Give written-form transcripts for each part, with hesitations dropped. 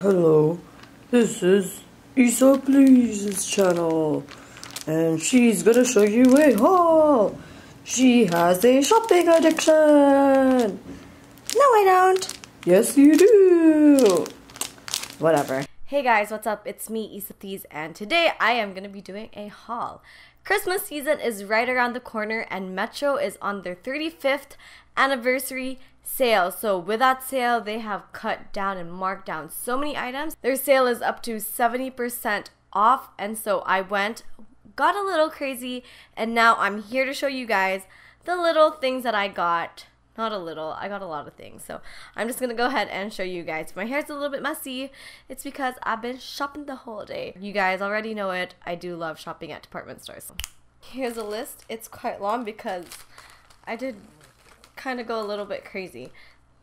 Hello, this is Issaplease's channel, and she's gonna show you a haul. She has a shopping addiction. No, I don't. Yes, you do. Whatever. Hey guys, what's up? It's me, Issaplease, and today I am going to be doing a haul. Christmas season is right around the corner and Metro is on their 35th anniversary sale. So with that sale, they have cut down and marked down so many items. Their sale is up to 70% off, and so I got a little crazy, and now I'm here to show you guys the little things that I got. Not a little, I got a lot of things. So I'm just gonna go ahead and show you guys. My hair's a little bit messy. It's because I've been shopping the whole day. You guys already know it. I do love shopping at department stores. Here's a list. It's quite long because I did kind of go a little bit crazy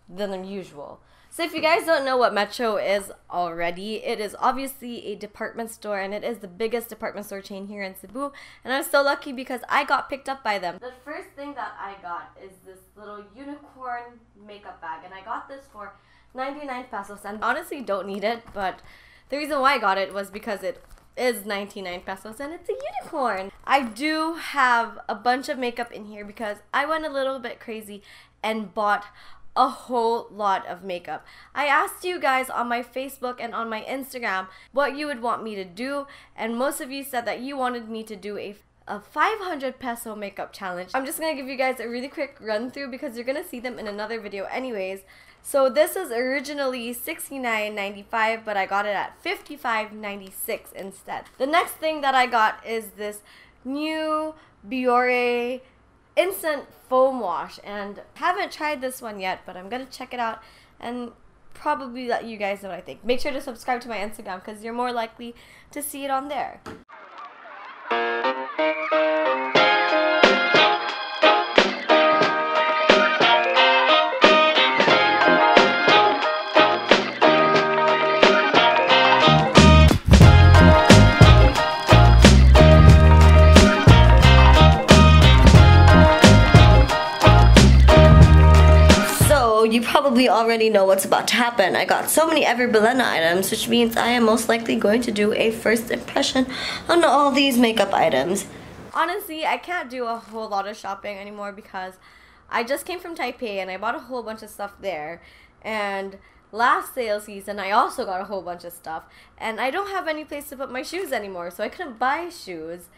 than usual. So if you guys don't know what Metro is already, it is obviously a department store, and it is the biggest department store chain here in Cebu, and I'm so lucky because I got picked up by them. The first thing that I got is this little unicorn makeup bag, and I got this for 99 pesos, and honestly don't need it, but the reason why I got it was because it is 99 pesos and it's a unicorn. I do have a bunch of makeup in here because I went a little bit crazy and bought a whole lot of makeup. I asked you guys on my Facebook and on my Instagram what you would want me to do, and most of you said that you wanted me to do a 500 peso makeup challenge. I'm just gonna give you guys a really quick run through because you're gonna see them in another video anyways. So this is originally $69.95, but I got it at $55.96 instead. The next thing that I got is this new Biore instant foam wash, and haven't tried this one yet, but I'm gonna check it out and probably let you guys know what I think. Make sure to subscribe to my Instagram because you're more likely to see it on there. You probably already know what's about to happen. I got so many Ever Belena items, which means I am most likely going to do a first impression on all these makeup items. Honestly, I can't do a whole lot of shopping anymore because I just came from Taipei and I bought a whole bunch of stuff there. And last sale season, I also got a whole bunch of stuff. And I don't have any place to put my shoes anymore, so I couldn't buy shoes.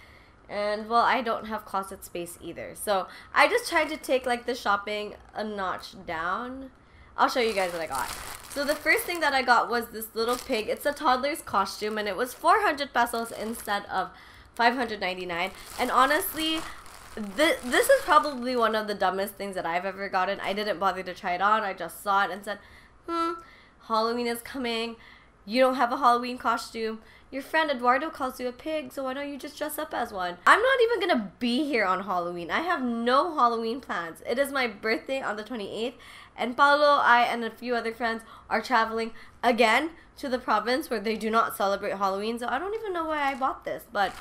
And well, I don't have closet space either, so I just tried to take like the shopping a notch down. I'll show you guys what I got. So the first thing that I got was this little pig. It's a toddler's costume, and it was 400 pesos instead of 599. And honestly, this is probably one of the dumbest things that I've ever gotten. I didn't bother to try it on. I just saw it and said, Halloween is coming. You don't have a Halloween costume. Your friend Eduardo calls you a pig, so why don't you just dress up as one? I'm not even gonna be here on Halloween. I have no Halloween plans. It is my birthday on the 28th, and Paolo, I, and a few other friends are traveling again to the province where they do not celebrate Halloween, so I don't even know why I bought this, but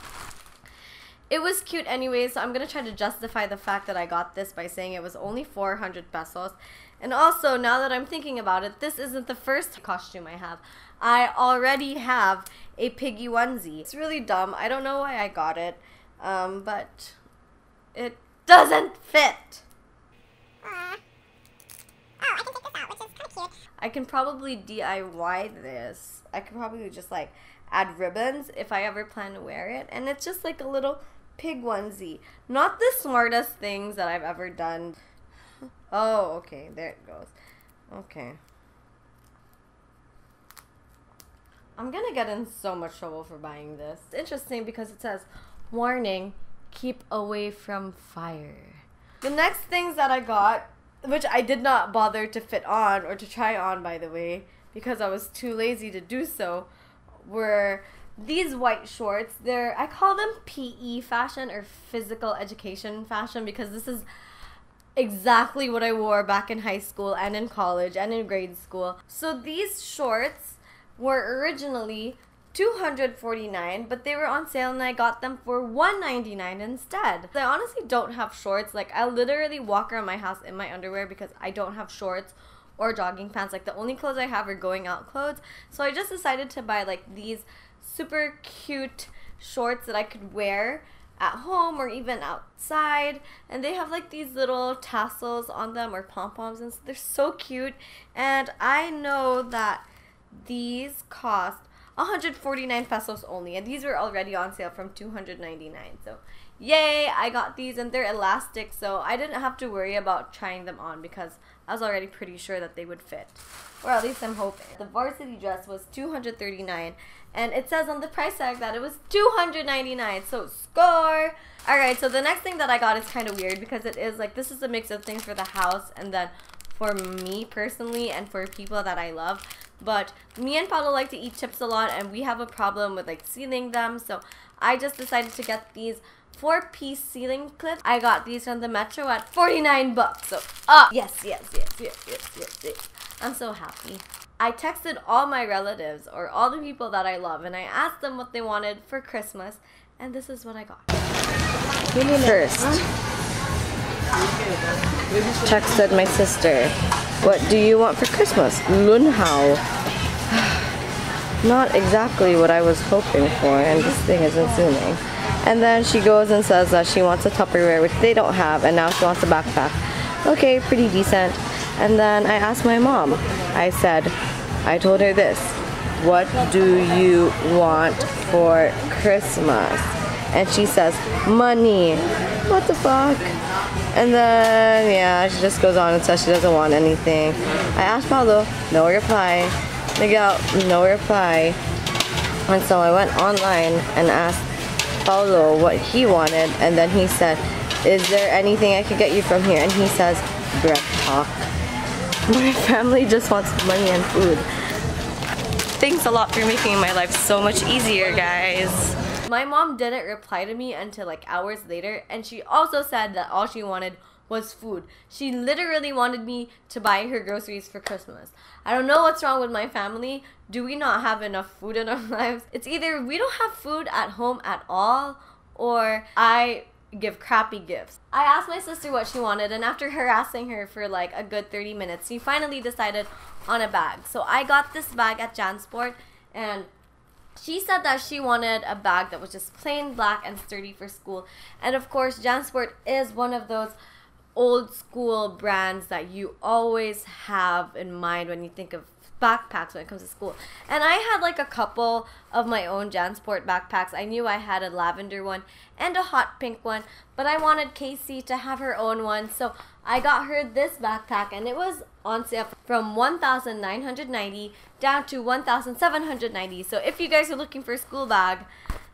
it was cute anyway, so I'm gonna try to justify the fact that I got this by saying it was only 400 pesos. And also, now that I'm thinking about it, this isn't the first costume I have. I already have a piggy onesie. It's really dumb. I don't know why I got it, but it doesn't fit. Oh, I can take this out, which is kind of cute. I can probably DIY this. I could probably just like add ribbons if I ever plan to wear it. And it's just like a little pig onesie. Not the smartest things that I've ever done. Oh, okay, there it goes. Okay. I'm gonna get in so much trouble for buying this. It's interesting because it says, warning, keep away from fire. The next things that I got, which I did not bother to fit on or to try on, by the way, because I was too lazy to do so, were these white shorts. I call them PE fashion or physical education fashion because this is exactly what I wore back in high school and in college and in grade school. So these shorts were originally $249, but they were on sale and I got them for $199 instead. I honestly don't have shorts. Like, I literally walk around my house in my underwear because I don't have shorts or jogging pants. Like the only clothes I have are going out clothes. So I just decided to buy like these super cute shorts that I could wear at home or even outside, and they have like these little tassels on them or pom-poms, and they're so cute. And I know that these cost 149 pesos only, and these were already on sale from 299. So yay, I got these, and they're elastic, so I didn't have to worry about trying them on because I was already pretty sure that they would fit, or at least I'm hoping. The varsity dress was 239, and it says on the price tag that it was 299, so score! Alright, so the next thing that I got is kind of weird because it is like, this is a mix of things for the house and then for me personally and for people that I love. But me and Paulo like to eat chips a lot, and we have a problem with like sealing them, so I just decided to get these 4-piece sealing clips. I got these from the Metro at 49 bucks. So, yes. I'm so happy. I texted all my relatives or all the people that I love, and I asked them what they wanted for Christmas, and this is what I got. First, texted my sister, what do you want for Christmas? Lunhao. Not exactly what I was hoping for, and this thing isn't zooming. And then she goes and says that she wants a Tupperware, which they don't have, and now she wants a backpack. Okay, pretty decent. And then I asked my mom. I told her this. What do you want for Christmas? And she says, money. What the fuck? And then, yeah, she just goes on and says she doesn't want anything. I asked Paulo, no reply. Miguel, no reply. And so I went online and asked Paulo what he wanted, and then he said, is there anything I could get you from here? And he says, bread talk. My family just wants money and food. Thanks a lot for making my life so much easier, guys. My mom didn't reply to me until like hours later, and she also said that all she wanted was food. She literally wanted me to buy her groceries for Christmas. I don't know what's wrong with my family. Do we not have enough food in our lives? It's either we don't have food at home at all, or I give crappy gifts. I asked my sister what she wanted, and after harassing her for like a good 30 minutes, she finally decided on a bag. So I got this bag at Jansport, and she said that she wanted a bag that was just plain black and sturdy for school. And of course, Jansport is one of those old school brands that you always have in mind when you think of backpacks when it comes to school. And I had like a couple of my own Jansport backpacks. I knew I had a lavender one and a hot pink one, but I wanted Casey to have her own one, so I got her this backpack, and it was on sale from 1,990 down to 1,790. So if you guys are looking for a school bag,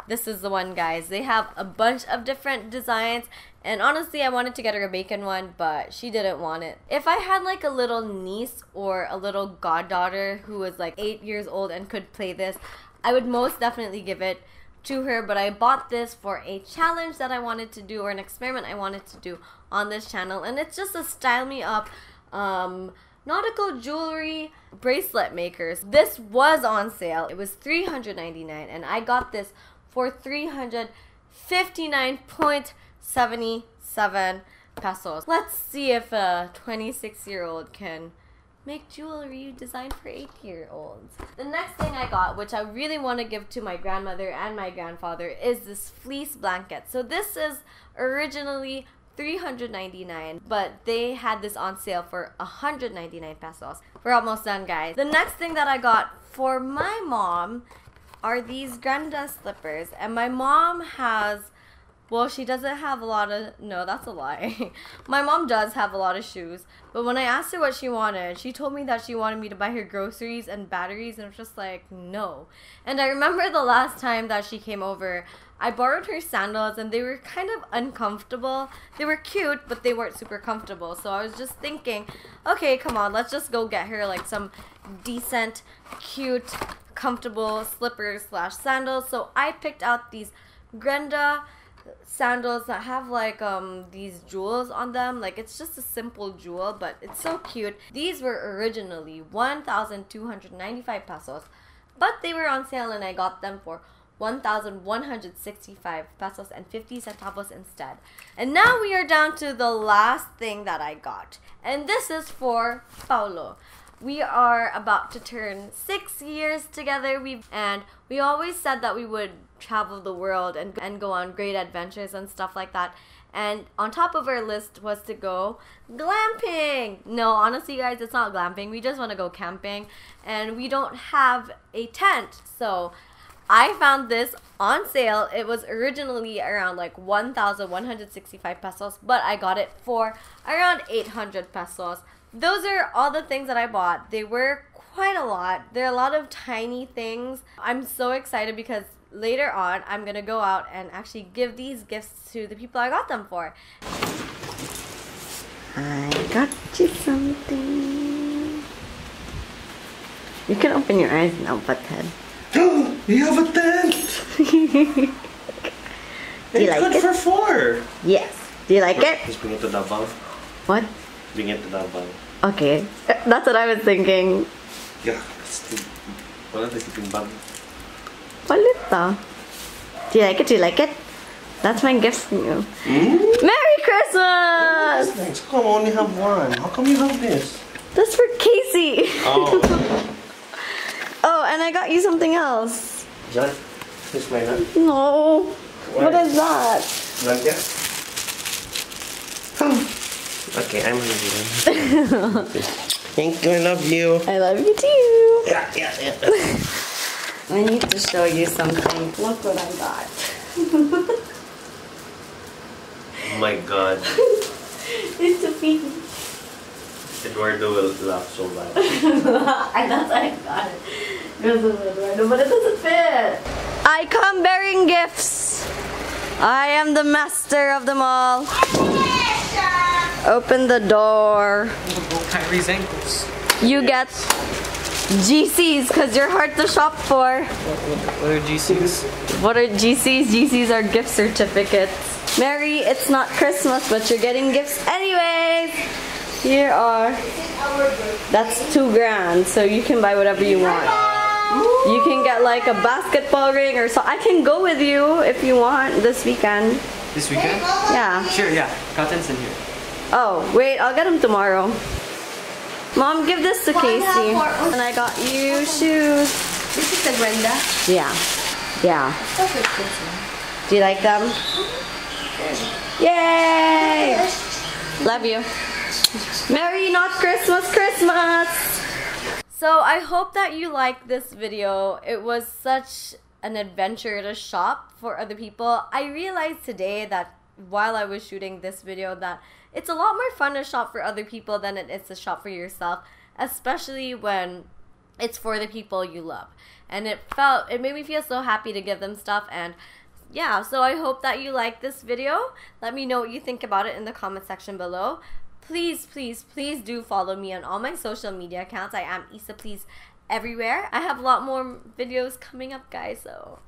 this is the one, guys. They have a bunch of different designs, and honestly, I wanted to get her a bacon one, but she didn't want it. If I had like a little niece or a little goddaughter who was like 8 years old and could play this, I would most definitely give it to her. But I bought this for a challenge that I wanted to do, or an experiment I wanted to do on this channel, and it's just a style me up nautical jewelry bracelet makers. This was on sale. It was $399, and I got this for 359.77 pesos. Let's see if a 26-year-old can make jewelry designed for 8-year-olds. The next thing I got, which I really want to give to my grandmother and my grandfather, is this fleece blanket. So this is originally $399, but they had this on sale for 199 pesos. We're almost done, guys. The next thing that I got for my mom are these Granda slippers, and my mom has, well, she doesn't have a lot of, no, that's a lie. My mom does have a lot of shoes, but when I asked her what she wanted, she told me that she wanted me to buy her groceries and batteries, and I was just like, no. And I remember the last time that she came over, I borrowed her sandals, and they were kind of uncomfortable. They were cute, but they weren't super comfortable. So I was just thinking, okay, come on, let's just go get her like some decent, cute, comfortable slippers slash sandals. So I picked out these Grenda sandals that have like these jewels on them. Like, it's just a simple jewel, but it's so cute. These were originally 1,295 pesos, but they were on sale, and I got them for 1,165 pesos and 50 centavos instead. And now we are down to the last thing that I got. And this is for Paulo. We are about to turn 6 years together. We always said that we would travel the world and go on great adventures and stuff like that. And on top of our list was to go glamping. No, honestly guys, it's not glamping. We just want to go camping. And we don't have a tent. So I found this on sale. It was originally around like 1,165 pesos. But I got it for around 800 pesos. Those are all the things that I bought. They were quite a lot. There are a lot of tiny things. I'm so excited because later on, I'm gonna go out and actually give these gifts to the people I got them for. I got you something. You can open your eyes now, butthead. You have a tent! Do you like good it? for 4! Yes. Do you like it? Just bring it to Davao. What? Bring it to Davao. Okay. That's what I was thinking. Yeah, wala na sleeping bag. Palit ah. Do you like it? Do you like it? That's my gift from you. Merry Christmas! Thanks. How come I only have one? How come you have this? That's for Casey. Oh. Oh, and I got you something else. John, this my nut. No. What Why? is that? Blanket? Okay, I'm hungry. Thank you, I love you. I love you too. Yeah. I need to show you something. Look what I got. Oh my god. It's a pink. Eduardo will laugh so bad. That's why I got it. Because of Eduardo, but it doesn't fit. I come bearing gifts. I am the master of them all. Open the door. Kyrie's ankles. You get GCs because you're hard to shop for. What are GCs? What are GCs? GCs are gift certificates. Mary, it's not Christmas, but you're getting gifts anyways. Here are. That's $2,000, so you can buy whatever you want. You can get like a basketball ring or so. I can go with you if you want this weekend. This weekend? Yeah. Sure, yeah. Cotton's in here. Oh, wait, I'll get them tomorrow. Mom, give this to Casey. And I got you shoes. This is the Brenda. Yeah. Yeah. Do you like them? Yay! Love you. Merry not Christmas, Christmas! So I hope that you liked this video. It was such an adventure to shop for other people. I realized today that while I was shooting this video that it's a lot more fun to shop for other people than it is to shop for yourself, especially when it's for the people you love. And it made me feel so happy to give them stuff. And yeah, so I hope that you like this video. Let me know what you think about it in the comment section below. Please, please, please do follow me on all my social media accounts. I am Issaplease everywhere. I have a lot more videos coming up, guys, so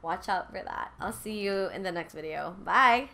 watch out for that. I'll see you in the next video. Bye!